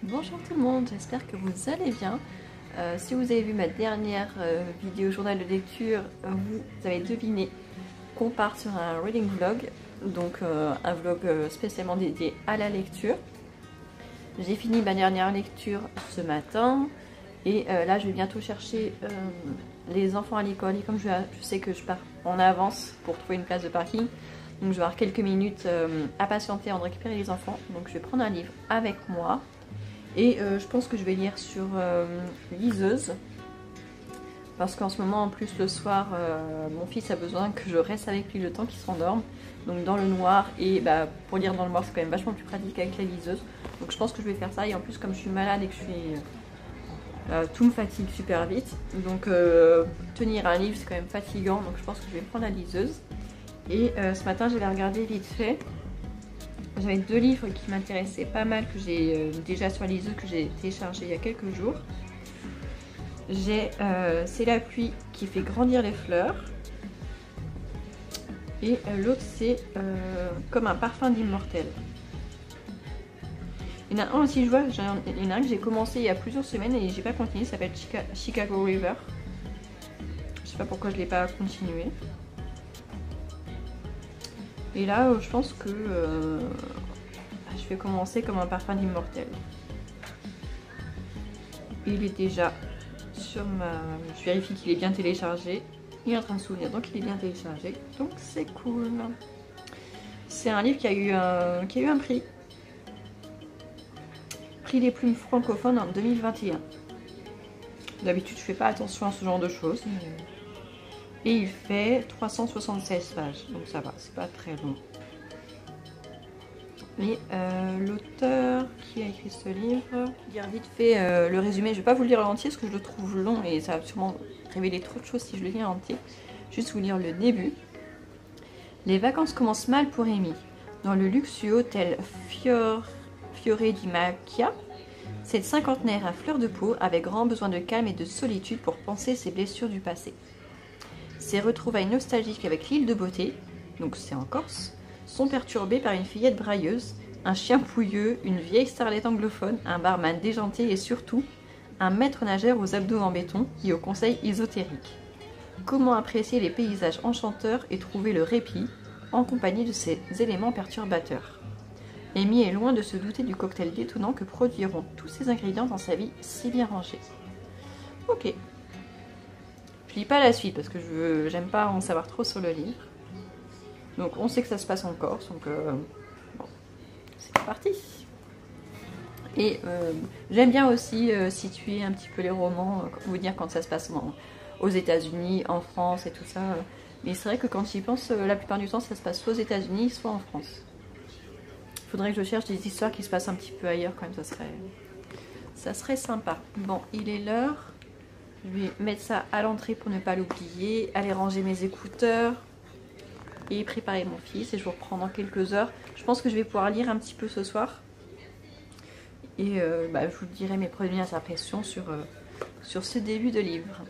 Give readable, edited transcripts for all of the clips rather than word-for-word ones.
Bonjour tout le monde, j'espère que vous allez bien. Si vous avez vu ma dernière vidéo journal de lecture, vous avez deviné qu'on part sur un reading vlog, donc un vlog spécialement dédié à la lecture. J'ai fini ma dernière lecture ce matin et là je vais bientôt chercher les enfants à l'école, et comme je sais que je pars en avance pour trouver une place de parking, donc je vais avoir quelques minutes à patienter avant de récupérer les enfants. Donc je vais prendre un livre avec moi. Et je pense que je vais lire sur liseuse, parce qu'en ce moment en plus le soir mon fils a besoin que je reste avec lui le temps qu'il s'endorme, donc dans le noir, et pour lire dans le noir c'est quand même vachement plus pratique avec la liseuse, donc je pense que je vais faire ça. Et en plus comme je suis malade et que je suis tout me fatigue super vite, donc tenir un livre c'est quand même fatigant, donc je pense que je vais prendre la liseuse. Et ce matin j'avais regardé vite fait. J'avais deux livres qui m'intéressaient pas mal, que j'ai déjà sur la liseuse, que j'ai téléchargé il y a quelques jours. J'ai C'est la pluie qui fait grandir les fleurs. Et l'autre c'est Comme un parfum d'immortel. Il y en a un aussi, je vois, il y en a un que j'ai commencé il y a plusieurs semaines et j'ai pas continué, ça s'appelle Chicago River. Je sais pas pourquoi je l'ai pas continué. Et là, je pense que je vais commencer Comme un parfum d'immortel. Il est déjà sur ma... Je vérifie qu'il est bien téléchargé. Il est en train de s'ouvrir, donc il est bien téléchargé. Donc c'est cool. C'est un livre qui a eu un prix. Prix des plumes francophones en 2021. D'habitude, je fais pas attention à ce genre de choses. Et il fait 376 pages, donc ça va, c'est pas très long. Et l'auteur qui a écrit ce livre, dire vite fait le résumé, je vais pas vous le lire en entier parce que je le trouve long et ça va sûrement révéler trop de choses si je le lis en entier. Juste vous lire le début. Les vacances commencent mal pour Amy. Dans le luxueux hôtel Fiore di Macchia, cette cinquantenaire à fleur de peau avait grand besoin de calme et de solitude pour penser ses blessures du passé. Ses retrouvailles nostalgiques avec l'île de beauté, donc c'est en Corse, sont perturbées par une fillette brailleuse, un chien pouilleux, une vieille starlette anglophone, un barman déjanté et surtout un maître nageur aux abdos en béton et aux conseils ésotériques. Comment apprécier les paysages enchanteurs et trouver le répit en compagnie de ces éléments perturbateurs? Amy est loin de se douter du cocktail détonnant que produiront tous ces ingrédients dans sa vie si bien rangée. Ok. Je lis pas la suite parce que j'aime pas en savoir trop sur le livre. Donc on sait que ça se passe en Corse, donc bon, c'est parti. Et j'aime bien aussi situer un petit peu les romans, vous dire quand ça se passe aux États-Unis, en France et tout ça. Mais c'est vrai que quand j'y pense, la plupart du temps ça se passe soit aux États-Unis, soit en France. Il faudrait que je cherche des histoires qui se passent un petit peu ailleurs quand même, ça serait sympa. Bon, il est l'heure. Je vais mettre ça à l'entrée pour ne pas l'oublier, aller ranger mes écouteurs et préparer mon fils, et je vous reprends dans quelques heures. Je pense que je vais pouvoir lire un petit peu ce soir et je vous dirai mes premières impressions sur ce début de livre.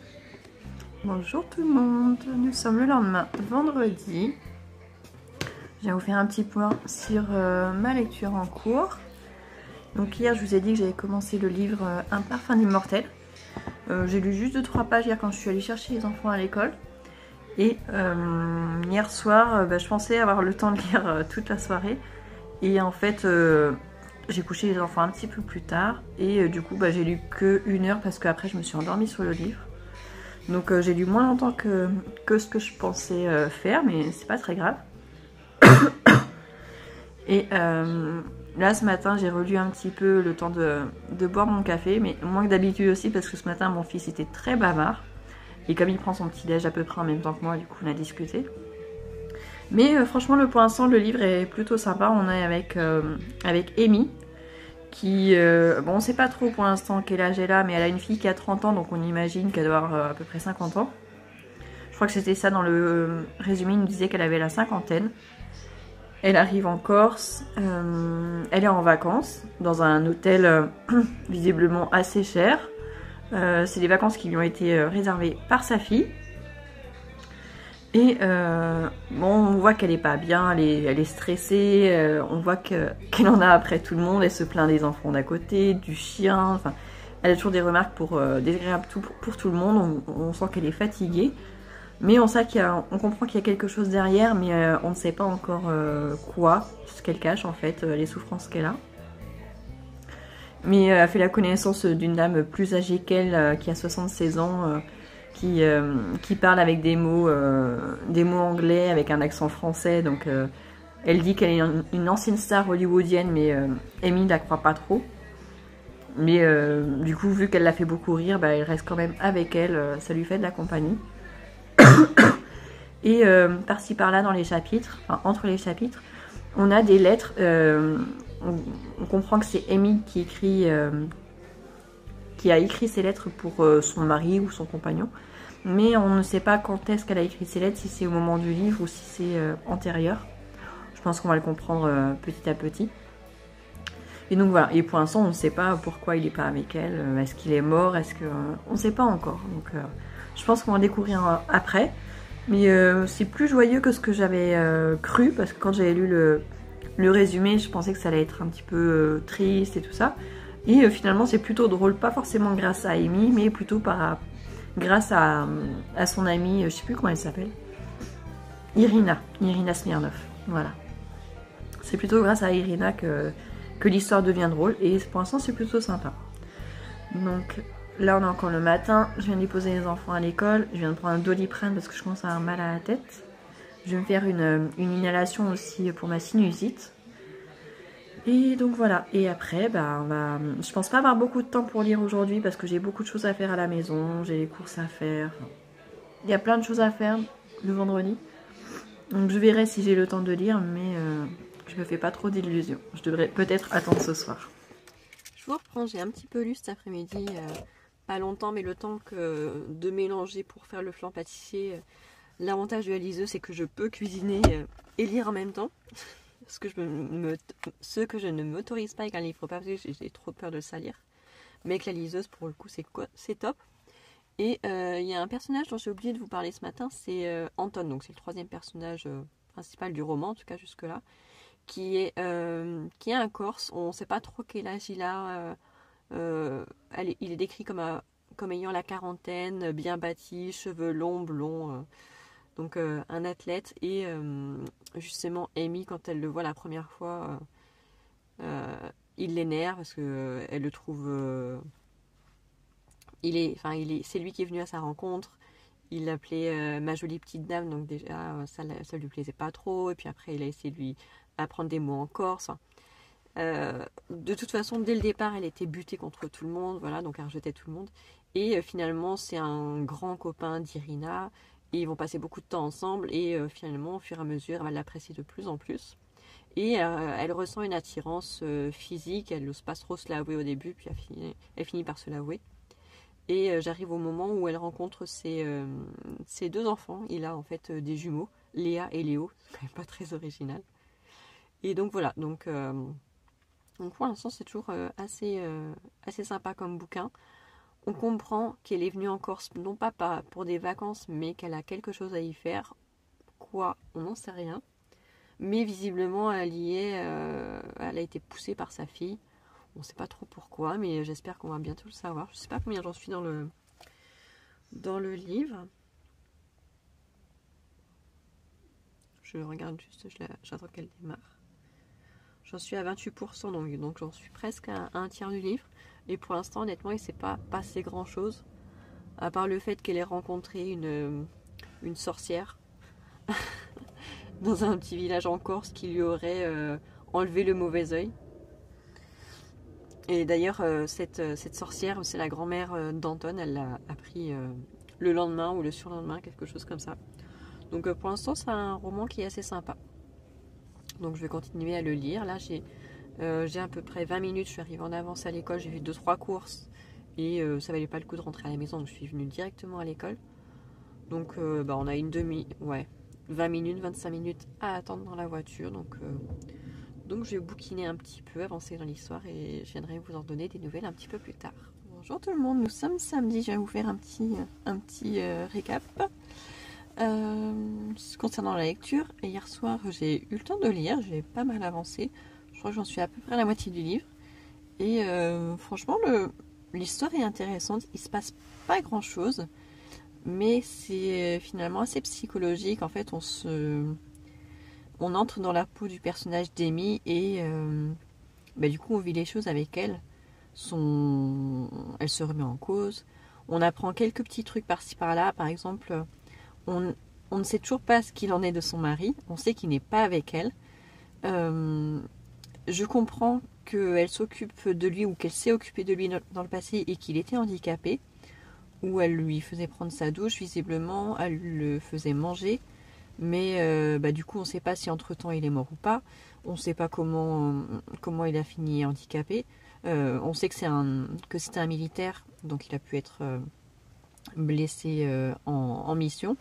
Bonjour tout le monde, nous sommes le lendemain, vendredi. Je viens vous faire un petit point sur ma lecture en cours. Donc hier je vous ai dit que j'avais commencé le livre Un parfum d'immortel. J'ai lu juste 2-3 pages hier quand je suis allée chercher les enfants à l'école. Et hier soir, je pensais avoir le temps de lire toute la soirée. Et en fait, j'ai couché les enfants un petit peu plus tard. Et du coup, j'ai lu que 1 heure parce qu'après, je me suis endormie sur le livre. Donc j'ai lu moins longtemps que ce que je pensais faire, mais c'est pas très grave. Et là ce matin j'ai relu un petit peu le temps de boire mon café, mais moins que d'habitude aussi parce que ce matin mon fils était très bavard. Et comme il prend son petit déj à peu près en même temps que moi, du coup on a discuté. Mais franchement pour l'instant le livre est plutôt sympa. On est avec Amy qui, bon on sait pas trop pour l'instant quel âge elle a, mais elle a une fille qui a 30 ans, donc on imagine qu'elle doit avoir à peu près 50 ans. Je crois que c'était ça dans le résumé, il nous disait qu'elle avait la cinquantaine. Elle arrive en Corse, elle est en vacances dans un hôtel visiblement assez cher. C'est des vacances qui lui ont été réservées par sa fille. Et bon, on voit qu'elle est pas bien, elle est stressée, on voit qu'elle en a après tout le monde, elle se plaint des enfants d'à côté, du chien, enfin, elle a toujours des remarques désagréables pour tout le monde, on sent qu'elle est fatiguée, mais on sait on comprend qu'il y a quelque chose derrière, mais on ne sait pas encore quoi, ce qu'elle cache en fait, les souffrances qu'elle a. Mais elle a fait la connaissance d'une dame plus âgée qu'elle, qui a 76 ans, qui parle avec des mots anglais, avec un accent français. Donc elle dit qu'elle est une ancienne star hollywoodienne, mais Amy ne la croit pas trop. Mais du coup, vu qu'elle l'a fait beaucoup rire, bah, elle reste quand même avec elle, ça lui fait de la compagnie. Et par-ci par-là dans les chapitres, enfin, entre les chapitres, on a des lettres. On comprend que c'est Amy qui a écrit ces lettres pour son mari ou son compagnon. Mais on ne sait pas quand est-ce qu'elle a écrit ces lettres, si c'est au moment du livre ou si c'est antérieur. Je pense qu'on va le comprendre petit à petit. Et donc voilà, et pour l'instant on ne sait pas pourquoi il n'est pas avec elle. Est-ce qu'il est mort? On ne sait pas encore. Donc je pense qu'on va découvrir après. Mais c'est plus joyeux que ce que j'avais cru, parce que quand j'avais lu le résumé, je pensais que ça allait être un petit peu triste et tout ça. Et finalement c'est plutôt drôle, pas forcément grâce à Amy, mais plutôt grâce à son amie, je sais plus comment elle s'appelle, Irina Smirnov, voilà. C'est plutôt grâce à Irina que l'histoire devient drôle, et pour l'instant c'est plutôt sympa. Donc là on est encore le matin, je viens de déposer les enfants à l'école, je viens de prendre un Doliprane parce que je commence à avoir mal à la tête. Je vais me faire une inhalation aussi pour ma sinusite. Et donc voilà, et après, bah, je pense pas avoir beaucoup de temps pour lire aujourd'hui parce que j'ai beaucoup de choses à faire à la maison, j'ai les courses à faire. Il y a plein de choses à faire le vendredi. Donc je verrai si j'ai le temps de lire, mais je me fais pas trop d'illusions. Je devrais peut-être attendre ce soir. Je vous reprends, j'ai un petit peu lu cet après-midi, pas longtemps, mais le temps de mélanger pour faire le flan pâtissier. L'avantage de la liseuse, c'est que je peux cuisiner et lire en même temps. Ce que je ne m'autorise pas avec un livre papier, j'ai trop peur de le salir. Mais avec la liseuse, pour le coup, c'est top. Et il y a un personnage dont j'ai oublié de vous parler ce matin, c'est Anton. Donc c'est le troisième personnage principal du roman, en tout cas jusque-là, qui est un Corse. On ne sait pas trop quel âge il a. Il est décrit comme ayant la quarantaine, bien bâti, cheveux longs, blonds. Donc un athlète, et justement Amy, quand elle le voit la première fois, il l'énerve parce que elle le trouve, c'est lui qui est venu à sa rencontre. Il l'appelait ma jolie petite dame, donc déjà ça lui plaisait pas trop. Et puis après il a essayé de lui apprendre des mots en corse. De toute façon, dès le départ, elle était butée contre tout le monde, voilà, donc elle rejetait tout le monde. Et finalement, c'est un grand copain d'Irina. Et ils vont passer beaucoup de temps ensemble, et finalement, au fur et à mesure, elle va l'apprécier de plus en plus. Et elle ressent une attirance physique, elle n'ose pas trop se l'avouer au début, puis elle finit par se l'avouer. Et j'arrive au moment où elle rencontre ses deux enfants. Il a en fait des jumeaux, Léa et Léo, c'est quand même pas très original. Et donc voilà, donc pour l'instant c'est toujours assez sympa comme bouquin. On comprend qu'elle est venue en Corse, non pas pour des vacances, mais qu'elle a quelque chose à y faire. Quoi, on n'en sait rien. Mais visiblement, elle y est, elle a été poussée par sa fille. On ne sait pas trop pourquoi, mais j'espère qu'on va bientôt le savoir. Je ne sais pas combien j'en suis dans le livre. Je regarde juste, j'attends qu'elle démarre. J'en suis à 28%, donc j'en suis presque à un tiers du livre. Et pour l'instant, honnêtement, il ne s'est pas passé grand-chose. À part le fait qu'elle ait rencontré une sorcière dans un petit village en Corse qui lui aurait enlevé le mauvais œil. Et d'ailleurs, cette sorcière, c'est la grand-mère d'Anton. Elle l'a appris le lendemain ou le surlendemain, quelque chose comme ça. Donc pour l'instant, c'est un roman qui est assez sympa. Donc je vais continuer à le lire. Là, j'ai à peu près 20 minutes. Je suis arrivée en avance à l'école. J'ai fait 2-3 courses. Et ça valait pas le coup de rentrer à la maison. Donc je suis venue directement à l'école. Donc on a 20 minutes, 25 minutes à attendre dans la voiture. Donc je vais bouquiner un petit peu, avancer dans l'histoire. Et je viendrai vous en donner des nouvelles un petit peu plus tard. Bonjour tout le monde, nous sommes samedi. Je vais vous faire un petit récap. Concernant la lecture, hier soir j'ai eu le temps de lire, j'ai pas mal avancé. Je crois que j'en suis à peu près à la moitié du livre. Et franchement, l'histoire est intéressante. Il se passe pas grand chose, mais c'est finalement assez psychologique. En fait, on entre dans la peau du personnage d'Amy et du coup, on vit les choses avec elle. Elle se remet en cause. On apprend quelques petits trucs par-ci par-là. Par exemple, on ne sait toujours pas ce qu'il en est de son mari. On sait qu'il n'est pas avec elle. Je comprends qu'elle s'occupe de lui ou qu'elle s'est occupée de lui dans le passé et qu'il était handicapé. Ou elle lui faisait prendre sa douche, visiblement. Elle le faisait manger. Mais du coup, on ne sait pas si entre-temps il est mort ou pas. On ne sait pas comment il a fini handicapé. On sait que c'était un militaire, donc il a pu être blessé en mission.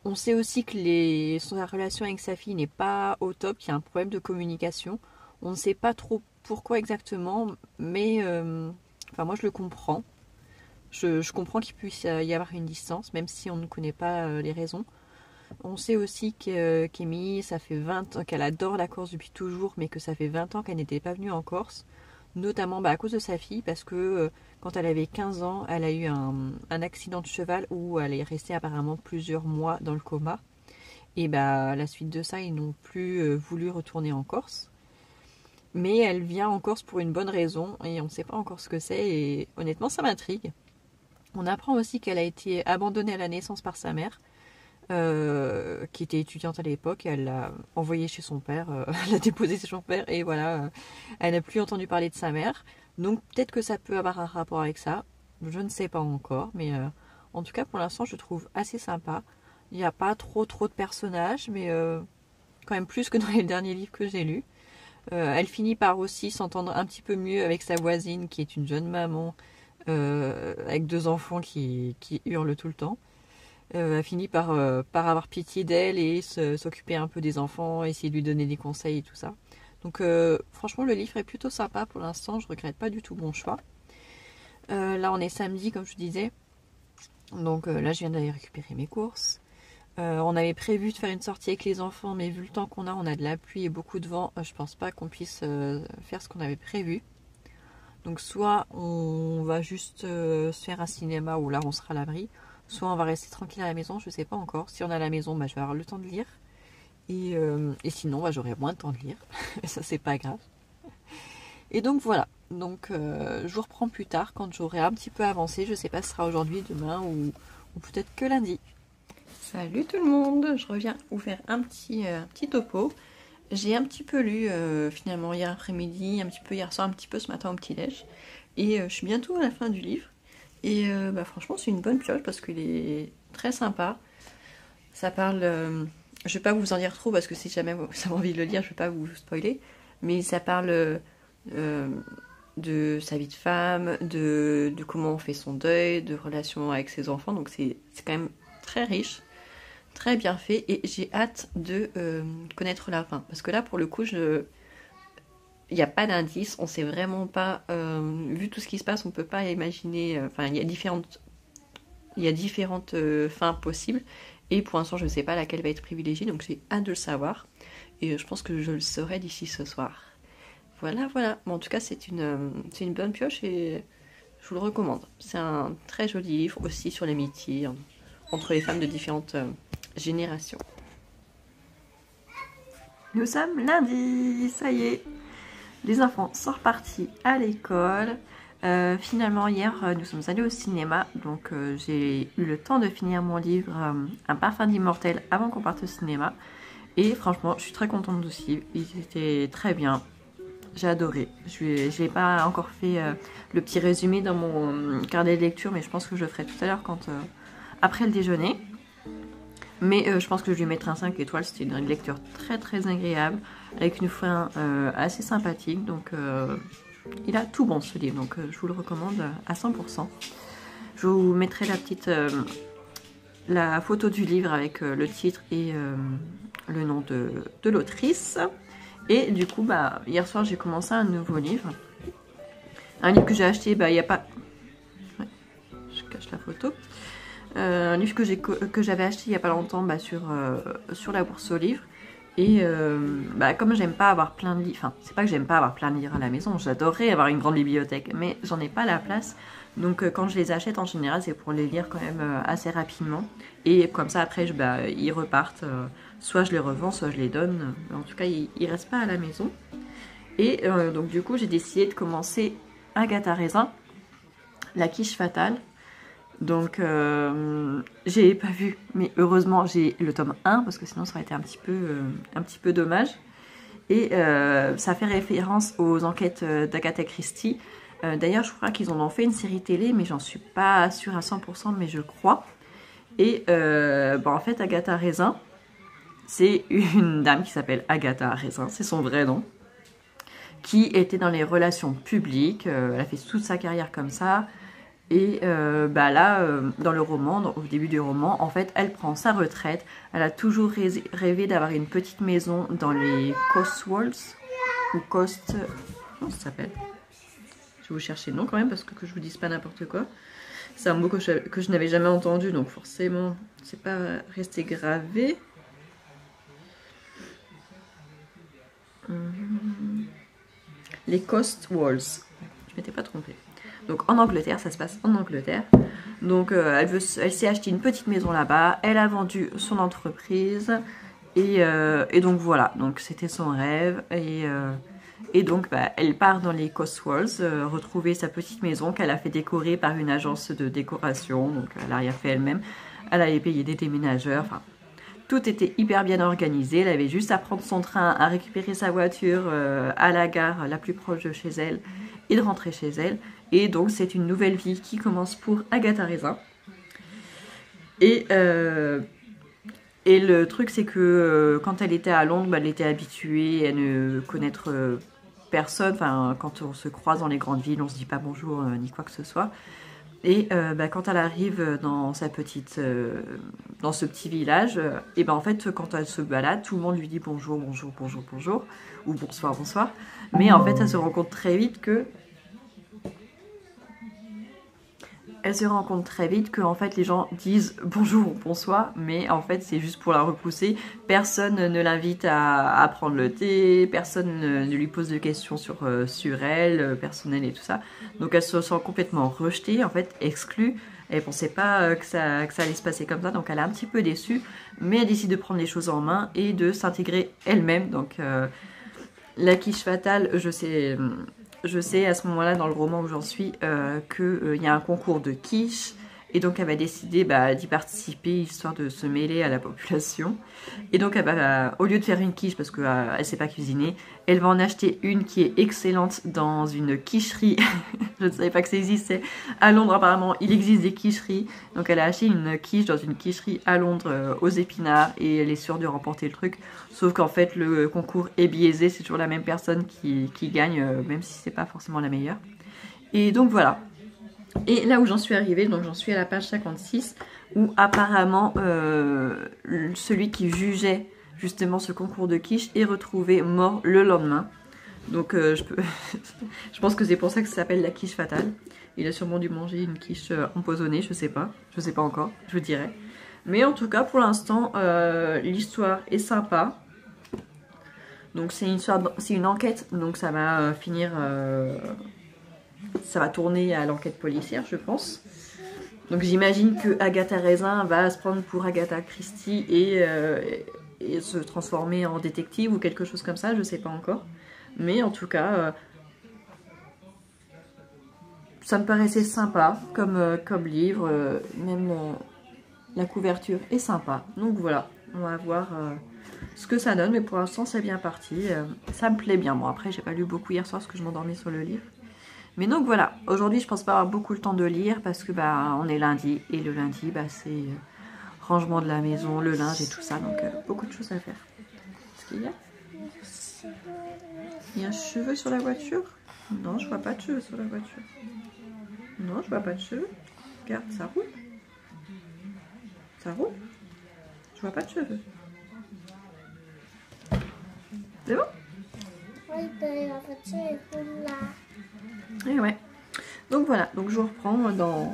On sait aussi que sa relation avec sa fille n'est pas au top, qu'il y a un problème de communication. On ne sait pas trop pourquoi exactement, mais moi je le comprends. Je comprends qu'il puisse y avoir une distance, même si on ne connaît pas les raisons. On sait aussi qu'Amy, ça fait 20 ans qu'elle adore la Corse depuis toujours, mais que ça fait 20 ans qu'elle n'était pas venue en Corse, notamment à cause de sa fille, parce que quand elle avait 15 ans, elle a eu un accident de cheval où elle est restée apparemment plusieurs mois dans le coma. Et à la suite de ça, ils n'ont plus voulu retourner en Corse. Mais elle vient en Corse pour une bonne raison, et on ne sait pas encore ce que c'est, et honnêtement, ça m'intrigue. On apprend aussi qu'elle a été abandonnée à la naissance par sa mère, qui était étudiante à l'époque. Elle l'a envoyée chez son père, elle l'a déposée chez son père et voilà, elle n'a plus entendu parler de sa mère. Donc peut-être que ça peut avoir un rapport avec ça, je ne sais pas encore, mais en tout cas pour l'instant je trouve assez sympa. Il n'y a pas trop de personnages, mais quand même plus que dans les derniers livres que j'ai lus. Elle finit par aussi s'entendre un petit peu mieux avec sa voisine qui est une jeune maman avec 2 enfants qui hurlent tout le temps. Elle finit par avoir pitié d'elle et s'occuper un peu des enfants, essayer de lui donner des conseils et tout ça. Donc franchement le livre est plutôt sympa pour l'instant, je regrette pas du tout mon choix. Là on est samedi comme je disais, donc là je viens d'aller récupérer mes courses. On avait prévu de faire une sortie avec les enfants, mais vu le temps qu'on a, on a de la pluie et beaucoup de vent, je pense pas qu'on puisse faire ce qu'on avait prévu. Donc soit on va juste se faire un cinéma où là on sera à l'abri, soit on va rester tranquille à la maison, je sais pas encore. Si on est à la maison, je vais avoir le temps de lire. Et sinon, j'aurai moins de temps de lire. Ça, c'est pas grave. Et donc voilà. Donc je vous reprends plus tard quand j'aurai un petit peu avancé. Je sais pas si ce sera aujourd'hui, demain ou peut-être que lundi. Salut tout le monde. Je reviens vous faire un petit topo. J'ai un petit peu lu finalement hier après-midi, un petit peu hier soir, un petit peu ce matin au petit-déj. Et je suis bientôt à la fin du livre. Et franchement c'est une bonne pioche parce qu'il est très sympa. Ça parle, je vais pas vous en dire trop parce que si jamais vous avez envie de le lire, je vais pas vous spoiler. Mais ça parle de sa vie de femme, de comment on fait son deuil, de relations avec ses enfants. Donc c'est quand même très riche, très bien fait. Et j'ai hâte de connaître la fin. Parce que là pour le coup il n'y a pas d'indice, on sait vraiment pas, vu tout ce qui se passe, on peut pas imaginer, il y a différentes fins possibles, et pour l'instant je ne sais pas laquelle va être privilégiée, donc j'ai hâte de le savoir, et je pense que je le saurai d'ici ce soir. Voilà. Bon, en tout cas c'est une bonne pioche, et je vous le recommande. C'est un très joli livre, aussi sur l'amitié entre les femmes de différentes générations. Nous sommes lundi, ça y est. Les enfants sont repartis à l'école. Finalement, hier, nous sommes allés au cinéma. Donc, j'ai eu le temps de finir mon livre Un parfum d'immortel avant qu'on parte au cinéma. Et franchement, je suis très contente aussi. Ils étaient très bien. J'ai adoré. Je n'ai pas encore fait le petit résumé dans mon carnet de lecture, mais je pense que je le ferai tout à l'heure après le déjeuner. Mais je pense que je vais lui mettre un 5 étoiles. C'était une lecture très très agréable, avec une fin assez sympathique. Donc il a tout bon ce livre, donc je vous le recommande à 100%. Je vous mettrai la photo du livre avec le titre et le nom de l'autrice. Et du coup, hier soir j'ai commencé un nouveau livre. Un livre que j'ai acheté, il n'y a pas... Ouais, je cache la photo. Un livre que j'avais acheté il y a pas longtemps sur la bourse aux livres. Et comme j'aime pas avoir plein de livres, enfin c'est pas que j'aime pas avoir plein de livres à la maison, j'adorerais avoir une grande bibliothèque, mais j'en ai pas la place. Donc quand je les achète en général c'est pour les lire quand même assez rapidement. Et comme ça après ils repartent, soit je les revends, soit je les donne. En tout cas ils restent pas à la maison. Et donc du coup j'ai décidé de commencer Agatha Raisin, la quiche fatale. Donc j'ai pas vu, mais heureusement j'ai le tome 1 parce que sinon ça aurait été un petit peu dommage. Et ça fait référence aux enquêtes d'Agatha Christie. D'ailleurs je crois qu'ils en ont fait une série télé, mais j'en suis pas sûre à 100%, mais je crois. Et en fait Agatha Raisin, c'est une dame qui s'appelle Agatha Raisin, c'est son vrai nom, qui était dans les relations publiques. Elle a fait toute sa carrière comme ça. Et dans le roman, au début du roman, en fait, elle prend sa retraite. Elle a toujours rêvé d'avoir une petite maison dans les Cotswolds, ou Coast... Comment ça s'appelle? Je vais vous chercher le nom quand même, parce que je vous dise pas n'importe quoi. C'est un mot que je n'avais jamais entendu, donc forcément, c'est pas resté gravé. Les Cotswolds. Je m'étais pas trompée. Donc en Angleterre, ça se passe en Angleterre. Donc elle s'est acheté une petite maison là-bas. Elle a vendu son entreprise. Et donc voilà, donc c'était son rêve. Et donc elle part dans les Cotswolds, retrouver sa petite maison qu'elle a fait décorer par une agence de décoration. Donc elle n'a rien fait elle-même. Elle avait payé des déménageurs. Enfin, tout était hyper bien organisé. Elle avait juste à prendre son train, à récupérer sa voiture à la gare la plus proche de chez elle et de rentrer chez elle. Et donc c'est une nouvelle vie qui commence pour Agatha Raisin. Et le truc c'est que quand elle était à Londres, elle était habituée à ne connaître personne. Enfin, quand on se croise dans les grandes villes, on se dit pas bonjour ni quoi que ce soit. Et quand elle arrive dans sa petite, dans ce petit village, et en fait quand elle se balade, tout le monde lui dit bonjour, bonjour, bonjour, bonjour, ou bonsoir, bonsoir. Mais en fait elle se rend compte très vite que en fait les gens disent bonjour ou bonsoir, mais en fait c'est juste pour la repousser. Personne ne l'invite à prendre le thé, personne ne lui pose de questions sur elle, personnelle et tout ça. Donc elle se sent complètement rejetée, en fait exclue. Elle pensait pas que ça allait se passer comme ça, donc elle est un petit peu déçue, mais elle décide de prendre les choses en main et de s'intégrer elle-même. Donc la quiche fatale, je sais à ce moment-là dans le roman où j'en suis qu'il y a un concours de quiche et donc elle va décider d'y participer histoire de se mêler à la population. Et donc elle va, au lieu de faire une quiche parce qu'elle ne sait pas cuisiner, elle va en acheter une qui est excellente dans une quicherie. Je ne savais pas que ça existait. À Londres apparemment il existe des quicheries. Donc elle a acheté une quiche dans une quicherie à Londres aux épinards et elle est sûre de remporter le truc. Sauf qu'en fait le concours est biaisé, c'est toujours la même personne qui gagne, même si c'est pas forcément la meilleure. Et donc voilà. Et là où j'en suis arrivée, donc j'en suis à la page 56, où apparemment celui qui jugeait justement ce concours de quiche est retrouvé mort le lendemain. Donc je pense que c'est pour ça que ça s'appelle la quiche fatale. Il a sûrement dû manger une quiche empoisonnée, je sais pas encore, je vous dirai. Mais en tout cas pour l'instant l'histoire est sympa. Donc c'est une enquête, donc ça va finir... ça va tourner à l'enquête policière, je pense. Donc j'imagine que Agatha Raisin va se prendre pour Agatha Christie et se transformer en détective ou quelque chose comme ça, je sais pas encore. Mais en tout cas, ça me paraissait sympa comme livre, même la couverture est sympa. Donc voilà, on va voir ce que ça donne, mais pour l'instant c'est bien parti. Ça me plaît bien. Bon après j'ai pas lu beaucoup hier soir parce que je m'endormais sur le livre. Mais donc voilà, aujourd'hui je pense pas avoir beaucoup le temps de lire parce que on est lundi et le lundi c'est rangement de la maison, le linge et tout ça, donc beaucoup de choses à faire. Qu'est-ce qu'il y a? Il y a un cheveu sur la voiture? Non, je vois pas de cheveux sur la voiture. Non, je vois pas de cheveux. Regarde, ça roule. Ça roule. Je vois pas de cheveux. C'est bon? Et ouais. Donc voilà, donc je reprends dans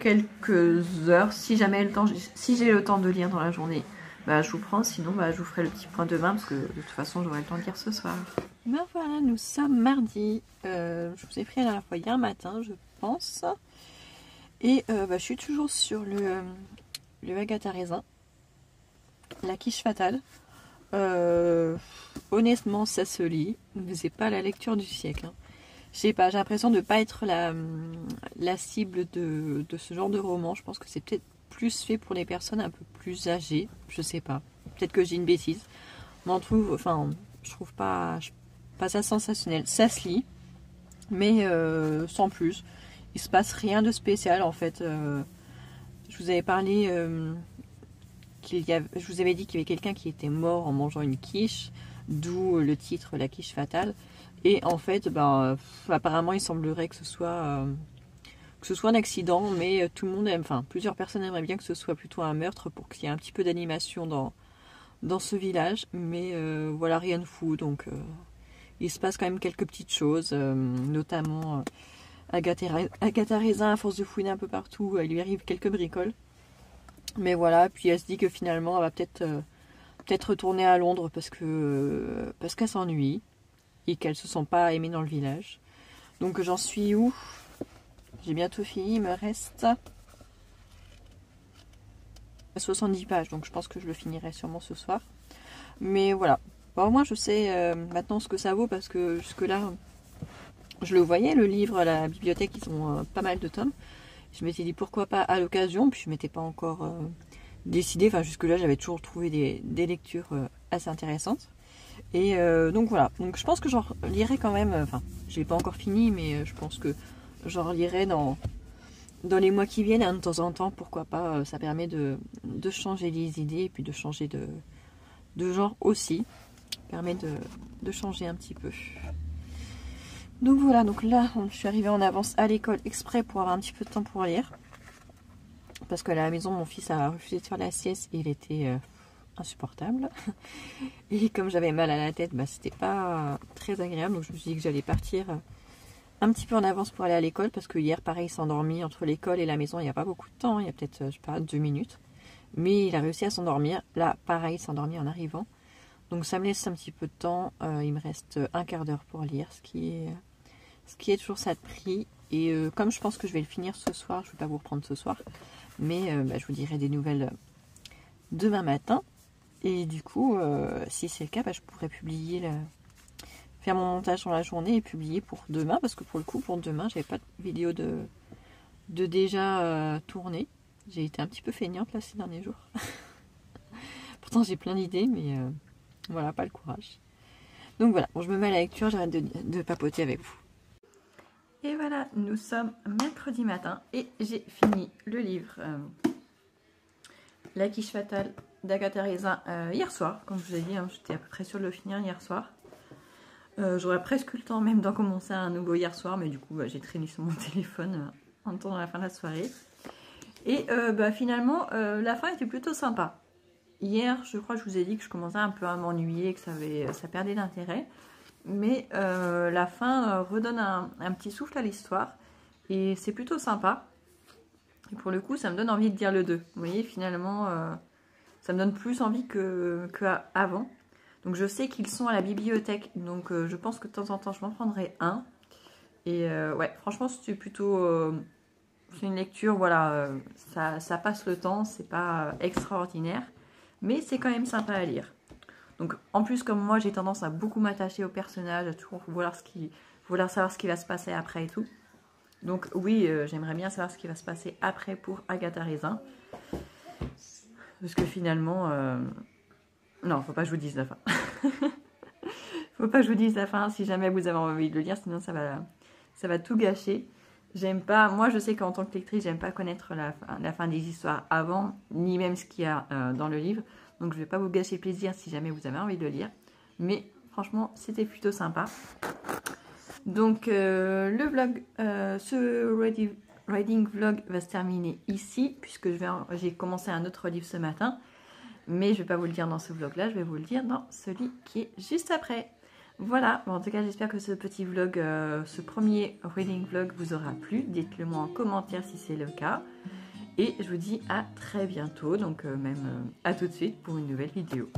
quelques heures. Si jamais si j'ai le temps de lire dans la journée, bah, je vous prends. Sinon, bah, je vous ferai le petit point demain parce que de toute façon, j'aurai le temps de lire ce soir. Ben voilà, nous sommes mardi. Je vous ai pris la dernière fois hier matin, je pense. Et bah, je suis toujours sur le Agatha Raisin, la quiche fatale. Honnêtement, ça se lit, mais c'est pas la lecture du siècle. Hein. Je sais pas, j'ai l'impression de ne pas être la cible de ce genre de roman. Je pense que c'est peut-être plus fait pour les personnes un peu plus âgées. Je sais pas. Peut-être que j'ai une bêtise. Mais je trouve pas ça sensationnel. Ça se lit, mais sans plus. Il se passe rien de spécial en fait. Je vous avais parlé je vous avais dit qu'il y avait quelqu'un qui était mort en mangeant une quiche, d'où le titre La quiche fatale. Et en fait, ben, apparemment, il semblerait que ce soit un accident, mais tout le monde aime, enfin, plusieurs personnes aimeraient bien que ce soit plutôt un meurtre pour qu'il y ait un petit peu d'animation dans ce village. Mais voilà, rien de fou. Donc, il se passe quand même quelques petites choses, notamment Agatha Raisin, à force de fouiner un peu partout, il lui arrive quelques bricoles. Mais voilà, puis elle se dit que finalement, elle va peut-être retourner à Londres parce qu'elle s'ennuie et qu'elle se sent pas aimée dans le village. Donc j'en suis où? J'ai bientôt fini, il me reste 70 pages, donc je pense que je le finirai sûrement ce soir. Mais voilà, bon, au moins je sais maintenant ce que ça vaut parce que jusque-là, je le voyais, le livre à la bibliothèque, ils ont pas mal de tomes. Je m'étais dit pourquoi pas à l'occasion, puis je m'étais pas encore décidée. Enfin, jusque-là, j'avais toujours trouvé des lectures assez intéressantes. Et donc voilà. Donc je pense que j'en lirai quand même. Enfin, je l'ai pas encore fini, mais je pense que j'en lirai dans les mois qui viennent. Hein, de temps en temps, pourquoi pas. Ça permet de changer les idées et puis de changer de genre aussi. Ça permet de changer un petit peu. Donc voilà, donc là, je suis arrivée en avance à l'école exprès pour avoir un petit peu de temps pour lire. Parce qu'à la maison, mon fils a refusé de faire la sieste et il était insupportable. Et comme j'avais mal à la tête, bah, c'était pas très agréable. Donc je me suis dit que j'allais partir un petit peu en avance pour aller à l'école. Parce que hier, pareil, il s'est endormi entre l'école et la maison. Il n'y a pas beaucoup de temps, il y a peut-être, je sais pas, 2 minutes. Mais il a réussi à s'endormir. Là, pareil, il s'est endormi en arrivant. Donc ça me laisse un petit peu de temps. Il me reste un quart d'heure pour lire, ce qui est toujours ça de prix. Et comme je pense que je vais le finir ce soir, je ne vais pas vous reprendre ce soir, mais je vous dirai des nouvelles demain matin. Et du coup, si c'est le cas, je pourrais faire mon montage dans la journée et publier pour demain, parce que pour le coup, pour demain, j'avais pas de vidéo de déjà tournée. J'ai été un petit peu feignante là ces derniers jours. Pourtant, j'ai plein d'idées, mais voilà, pas le courage. Donc voilà, bon, je me mets à la lecture, j'arrête de papoter avec vous. Et voilà, nous sommes mercredi matin et j'ai fini le livre La quiche fatale d'Agatha Raisin hier soir. Comme je vous ai dit, hein, j'étais à peu près sûre de le finir hier soir. J'aurais presque eu le temps même d'en commencer un nouveau hier soir, mais du coup j'ai traîné sur mon téléphone en attendant la fin de la soirée. Et finalement, la fin était plutôt sympa. Hier, je crois que je vous ai dit que je commençais un peu à m'ennuyer, que ça perdait d'intérêt. Mais la fin redonne un petit souffle à l'histoire. Et c'est plutôt sympa. Et pour le coup, ça me donne envie de lire le 2. Vous voyez, finalement, ça me donne plus envie qu'avant. Donc je sais qu'ils sont à la bibliothèque. Donc je pense que de temps en temps, je m'en prendrai un. Et ouais, franchement, c'est plutôt... c'est une lecture, voilà, ça passe le temps. C'est pas extraordinaire. Mais c'est quand même sympa à lire. Donc en plus, comme moi, j'ai tendance à beaucoup m'attacher au personnage, à toujours vouloir savoir ce qui va se passer après et tout. Donc oui, j'aimerais bien savoir ce qui va se passer après pour Agatha Raisin. Parce que finalement... Non, faut pas que je vous dise la fin. Faut pas que je vous dise la fin si jamais vous avez envie de le lire, sinon ça va tout gâcher. J'aime pas... Moi, je sais qu'en tant que lectrice, j'aime pas connaître la fin des histoires avant, ni même ce qu'il y a dans le livre. Donc je ne vais pas vous gâcher le plaisir si jamais vous avez envie de le lire. Mais franchement, c'était plutôt sympa. Donc le vlog, ce reading vlog va se terminer ici. Puisque j'ai commencé un autre livre ce matin. Mais je ne vais pas vous le dire dans ce vlog là, je vais vous le dire dans celui qui est juste après. Voilà, bon, en tout cas j'espère que ce petit vlog, ce premier reading vlog vous aura plu. Dites-le moi en commentaire si c'est le cas. Et je vous dis à très bientôt, donc même à tout de suite pour une nouvelle vidéo.